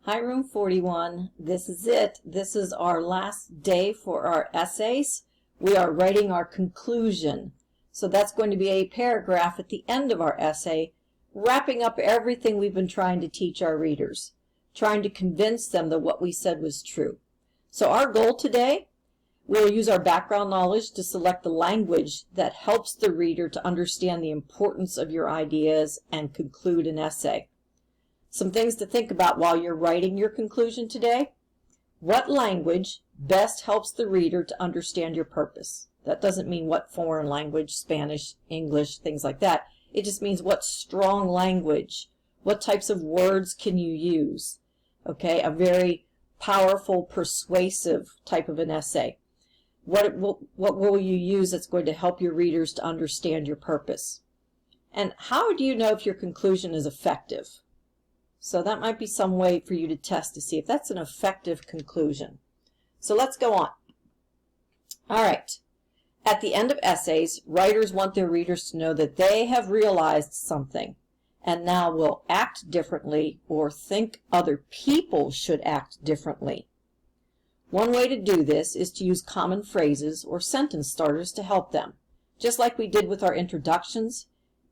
Hi, Room 41. This is it. This is our last day for our essays. We are writing our conclusion. So that's going to be a paragraph at the end of our essay, wrapping up everything we've been trying to teach our readers, trying to convince them that what we said was true. So our goal today, we'll use our background knowledge to select the language that helps the reader to understand the importance of your ideas and conclude an essay. Some things to think about while you're writing your conclusion today. What language best helps the reader to understand your purpose? That doesn't mean what foreign language, Spanish, English, things like that. It just means what strong language, what types of words can you use? Okay, a very powerful, persuasive type of an essay. What will you use that's going to help your readers to understand your purpose? And how do you know if your conclusion is effective? So that might be some way for you to test to see if that's an effective conclusion. So let's go on. All right. At the end of essays, writers want their readers to know that they have realized something and now will act differently or think other people should act differently. One way to do this is to use common phrases or sentence starters to help them. Just like we did with our introductions,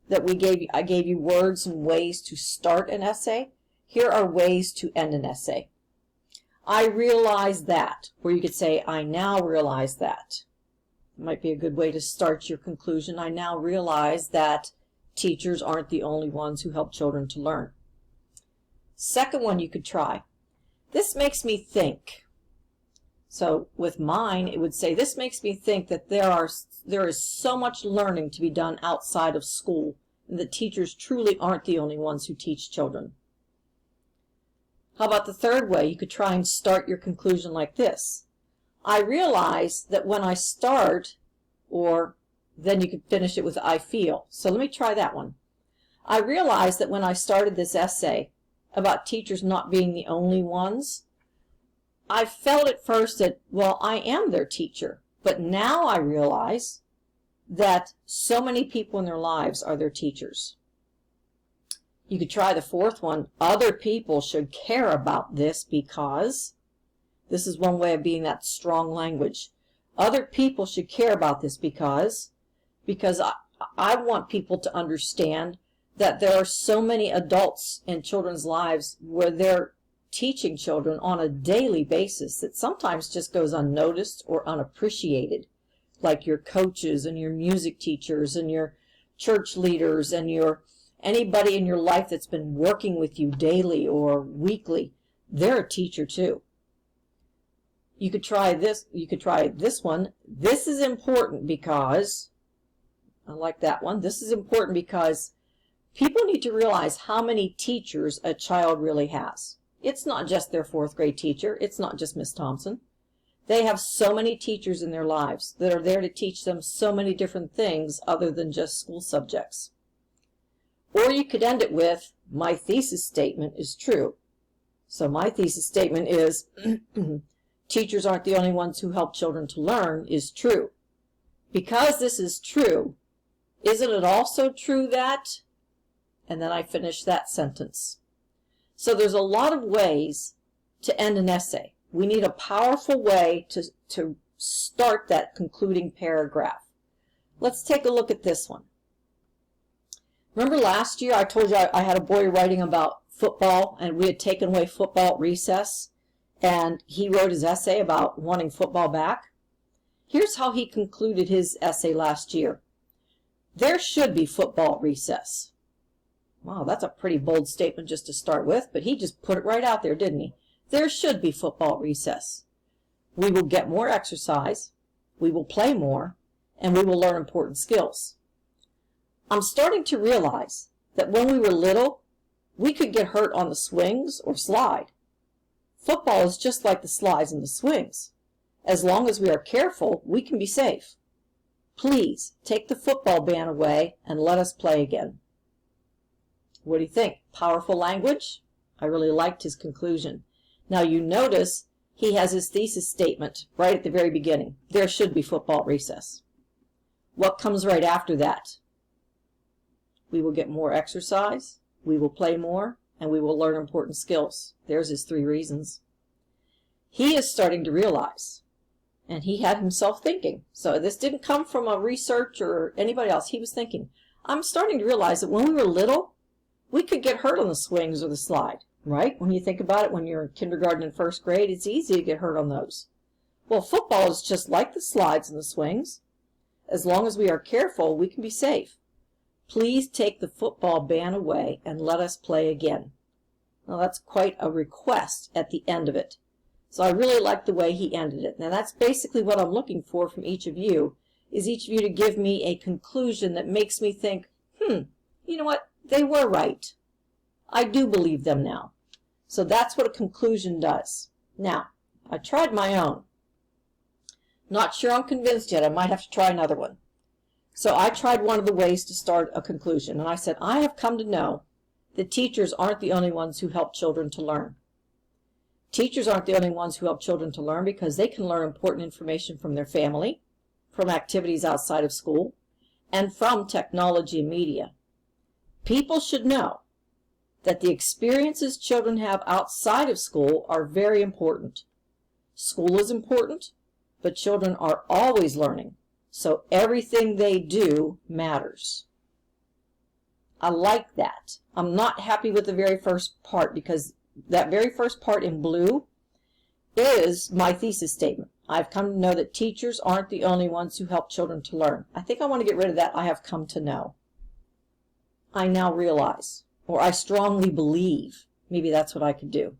that I gave you words and ways to start an essay. Here are ways to end an essay. I realize that, or you could say, I now realize that. It might be a good way to start your conclusion. I now realize that teachers aren't the only ones who help children to learn. Second one you could try. This makes me think. So with mine, it would say, this makes me think that there is so much learning to be done outside of school, and that teachers truly aren't the only ones who teach children. How about the third way? You could try and start your conclusion like this. I realize that when I start, or then you could finish it with I feel. So let me try that one. I realize that when I started this essay about teachers not being the only ones, I felt at first that, well, I am their teacher. But now I realize that so many people in their lives are their teachers. You could try the fourth one. Other people should care about this because, this is one way of being that strong language. Other people should care about this because I want people to understand that there are so many adults in children's lives where they're teaching children on a daily basis that sometimes just goes unnoticed or unappreciated, like your coaches and your music teachers and your church leaders and anybody in your life that's been working with you daily or weekly. They're a teacher too. You could try this. You could try this one. This is important because, I like that one. This is important because people need to realize how many teachers a child really has. It's not just their fourth grade teacher. It's not just Miss Thompson. They have so many teachers in their lives that are there to teach them so many different things other than just school subjects. Or you could end it with, my thesis statement is true. So my thesis statement is, teachers aren't the only ones who help children to learn is true. Because this is true, isn't it also true that? And then I finish that sentence. So there's a lot of ways to end an essay. We need a powerful way to start that concluding paragraph. Let's take a look at this one. Remember last year I told you I had a boy writing about football, and we had taken away football at recess, and he wrote his essay about wanting football back? Here's how he concluded his essay last year. There should be football at recess. Wow, that's a pretty bold statement just to start with, but he just put it right out there, didn't he? There should be football at recess. We will get more exercise, we will play more, and we will learn important skills. I'm starting to realize that when we were little, we could get hurt on the swings or slide. Football is just like the slides and the swings. As long as we are careful, we can be safe. Please take the football ban away and let us play again. What do you think? Powerful language? I really liked his conclusion. Now you notice he has his thesis statement right at the very beginning. There should be football at recess. What comes right after that? We will get more exercise, we will play more, and we will learn important skills. There's his 3 reasons. He is starting to realize, and he had himself thinking. So this didn't come from a research or anybody else. He was thinking, I'm starting to realize that when we were little, we could get hurt on the swings or the slide, right? When you think about it, when you're in kindergarten and 1st grade, it's easy to get hurt on those. Well, football is just like the slides and the swings. As long as we are careful, we can be safe. Please take the football ban away and let us play again. Now that's quite a request at the end of it. So I really like the way he ended it. Now that's basically what I'm looking for from each of you, is each of you to give me a conclusion that makes me think, you know what, they were right. I do believe them now. So that's what a conclusion does. Now, I tried my own. Not sure I'm convinced yet. I might have to try another one. So I tried one of the ways to start a conclusion, and I said, I have come to know that teachers aren't the only ones who help children to learn. Teachers aren't the only ones who help children to learn because they can learn important information from their family, from activities outside of school, and from technology and media. People should know that the experiences children have outside of school are very important. School is important, but children are always learning, so everything they do matters. I like that. I'm not happy with the very first part because that very first part in blue is my thesis statement. I've come to know that teachers aren't the only ones who help children to learn. I think I want to get rid of that. I have come to know. I now realize, or I strongly believe, maybe that's what I could do,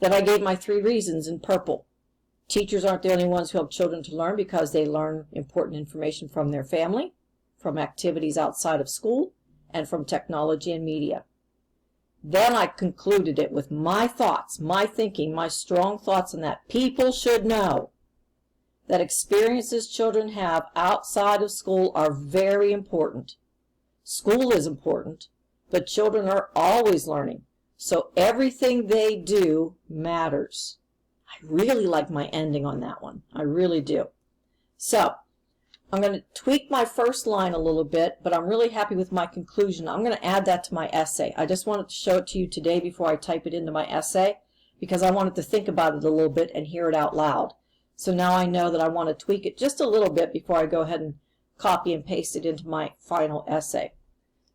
that I gave my 3 reasons in purple. Teachers aren't the only ones who help children to learn because they learn important information from their family, from activities outside of school, and from technology and media. Then I concluded it with my thoughts, my thinking, my strong thoughts on that. People should know that experiences children have outside of school are very important. School is important, but children are always learning, so everything they do matters. I really like my ending on that one. I really do. So I'm going to tweak my first line a little bit, but I'm really happy with my conclusion. I'm going to add that to my essay. I just wanted to show it to you today before I type it into my essay because I wanted to think about it a little bit and hear it out loud. So now I know that I want to tweak it just a little bit before I go ahead and copy and paste it into my final essay.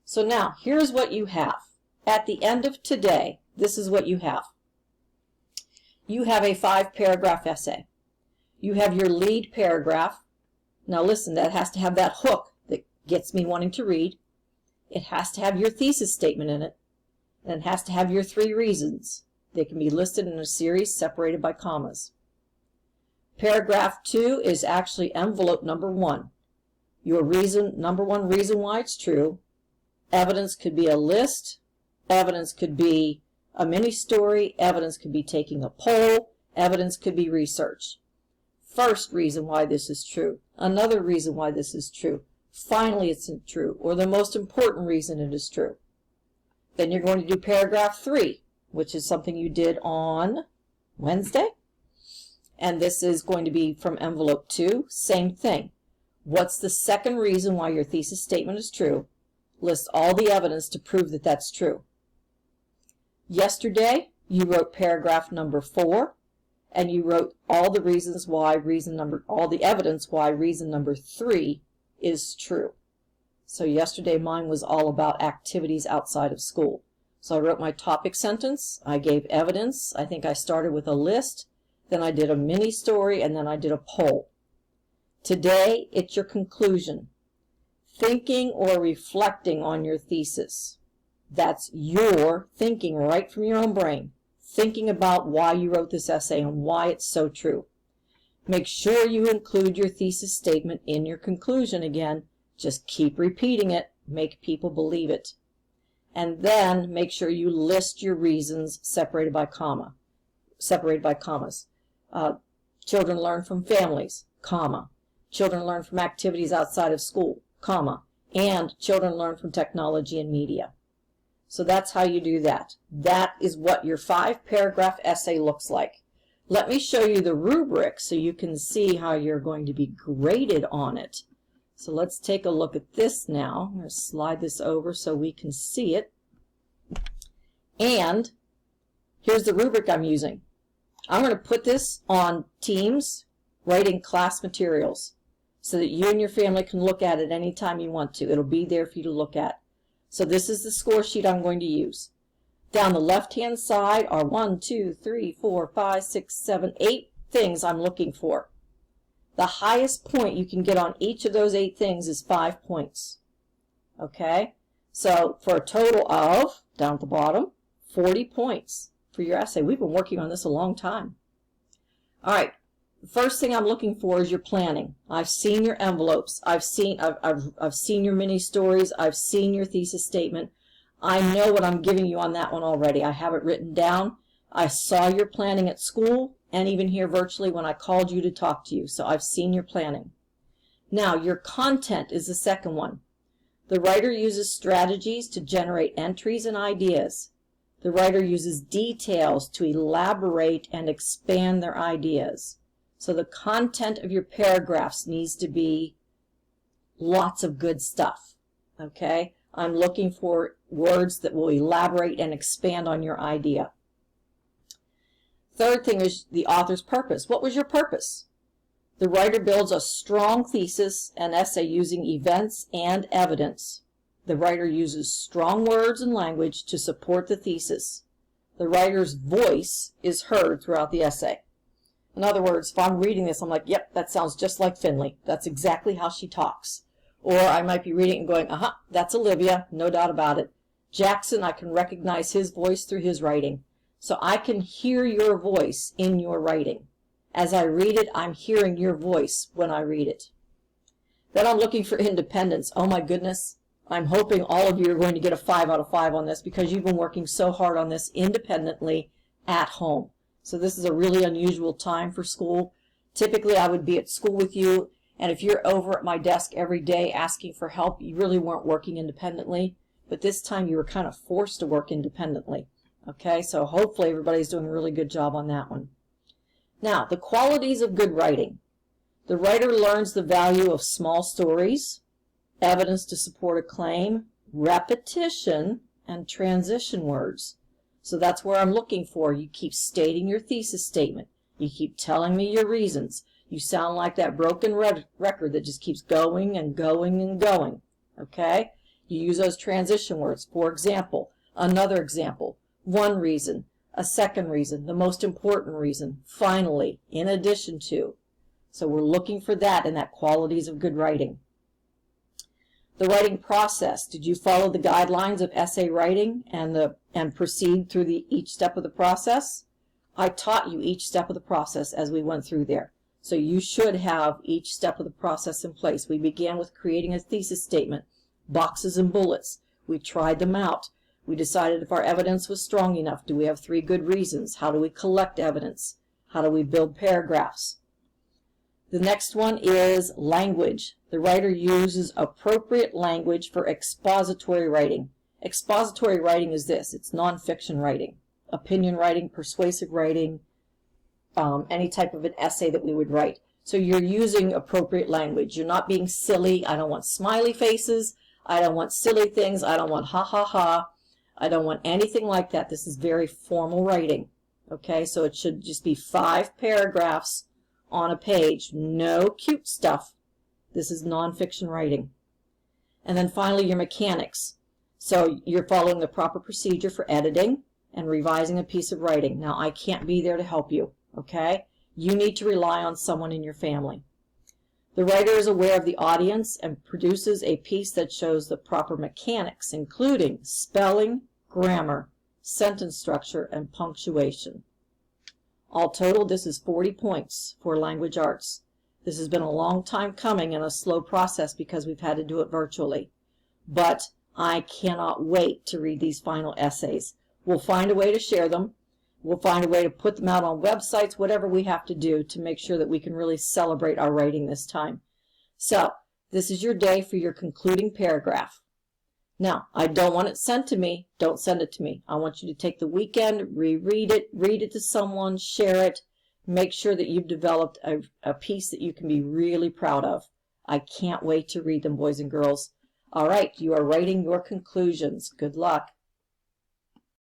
So now, here's what you have. At the end of today, this is what you have. You have a 5-paragraph essay. You have your lead paragraph. Now listen, that has to have that hook that gets me wanting to read. It has to have your thesis statement in it. And it has to have your 3 reasons. They can be listed in a series separated by commas. Paragraph 2 is actually envelope number 1. Your reason, number 1 reason why it's true. Evidence could be a list. Evidence could be a mini story. Evidence could be taking a poll. Evidence could be research. First reason why this is true. Another reason why this is true. Finally, it's true, or the most important reason it is true. Then you're going to do paragraph 3, which is something you did on Wednesday. And this is going to be from envelope 2. Same thing. What's the second reason why your thesis statement is true? List all the evidence to prove that that's true. Yesterday, you wrote paragraph number 4. And you wrote all the reasons why all the evidence why reason number 3 is true. So yesterday mine was all about activities outside of school. So I wrote my topic sentence, I gave evidence, I think I started with a list, then I did a mini story, and then I did a poll. Today, it's your conclusion. Thinking or reflecting on your thesis. That's your thinking right from your own brain. Thinking about why you wrote this essay and why it's so true. Make sure you include your thesis statement in your conclusion again. Just keep repeating it. Make people believe it. And then make sure you list your reasons separated by commas. Children learn from families, comma. Children learn from activities outside of school, comma. And children learn from technology and media. So that's how you do that. That is what your 5-paragraph essay looks like. Let me show you the rubric so you can see how you're going to be graded on it. So let's take a look at this now. I'm going to slide this over so we can see it. And here's the rubric I'm using. I'm going to put this on Teams, writing class materials, so that you and your family can look at it anytime you want to. It'll be there for you to look at. So this is the score sheet I'm going to use. Down the left-hand side are 1, 2, 3, 4, 5, 6, 7, 8 things I'm looking for. The highest point you can get on each of those 8 things is 5 points. Okay? So for a total of, down at the bottom, 40 points for your essay. We've been working on this a long time. All right. The first thing I'm looking for is your planning. I've seen your envelopes. I've seen your mini stories. I've seen your thesis statement. I know what I'm giving you on that one already. I have it written down. I saw your planning at school and even here virtually when I called you to talk to you. So I've seen your planning. Now, your content is the second one. The writer uses strategies to generate entries and ideas. The writer uses details to elaborate and expand their ideas. So the content of your paragraphs needs to be lots of good stuff. Okay? I'm looking for words that will elaborate and expand on your idea. Third thing is the author's purpose. What was your purpose? The writer builds a strong thesis and essay using events and evidence. The writer uses strong words and language to support the thesis. The writer's voice is heard throughout the essay. In other words, if I'm reading this, I'm like, yep, that sounds just like Finley. That's exactly how she talks. Or I might be reading and going, that's Olivia, no doubt about it. Jackson, I can recognize his voice through his writing. So I can hear your voice in your writing. As I read it, I'm hearing your voice when I read it. Then I'm looking for independence. Oh my goodness. I'm hoping all of you are going to get a 5 out of 5 on this because you've been working so hard on this independently at home. So this is a really unusual time for school. Typically I would be at school with you, and if you're over at my desk every day asking for help, you really weren't working independently. But this time you were kind of forced to work independently. Okay, so hopefully everybody's doing a really good job on that one. Now, the qualities of good writing. The writer learns the value of small stories, evidence to support a claim, repetition, and transition words. So that's where I'm looking for. You keep stating your thesis statement. You keep telling me your reasons. You sound like that broken record that just keeps going and going and going. Okay? You use those transition words. For example, another example, one reason, a second reason, the most important reason, finally, in addition to. So we're looking for that in that qualities of good writing. The writing process. Did you follow the guidelines of essay writing and proceed through each step of the process? I taught you each step of the process as we went through there. So you should have each step of the process in place. We began with creating a thesis statement, boxes and bullets. We tried them out. We decided if our evidence was strong enough. Do we have 3 good reasons? How do we collect evidence? How do we build paragraphs? The next one is language. The writer uses appropriate language for expository writing. Expository writing is this. It's nonfiction writing, opinion writing, persuasive writing, any type of an essay that we would write. So you're using appropriate language. You're not being silly. I don't want smiley faces. I don't want silly things. I don't want ha ha ha. I don't want anything like that. This is very formal writing. Okay, so it should just be 5 paragraphs on a page. No cute stuff. This is nonfiction writing. And then finally, your mechanics. So you're following the proper procedure for editing and revising a piece of writing. Now, I can't be there to help you, okay? You need to rely on someone in your family. The writer is aware of the audience and produces a piece that shows the proper mechanics, including spelling, grammar, sentence structure, and punctuation. All total, this is 40 points for language arts. This has been a long time coming and a slow process because we've had to do it virtually. But I cannot wait to read these final essays. We'll find a way to share them. We'll find a way to put them out on websites, whatever we have to do to make sure that we can really celebrate our writing this time. So, this is your day for your concluding paragraph. Now, I don't want it sent to me. Don't send it to me. I want you to take the weekend, reread it, read it to someone, share it. Make sure that you've developed a piece that you can be really proud of. I can't wait to read them, boys and girls. All right, you are writing your conclusions. Good luck.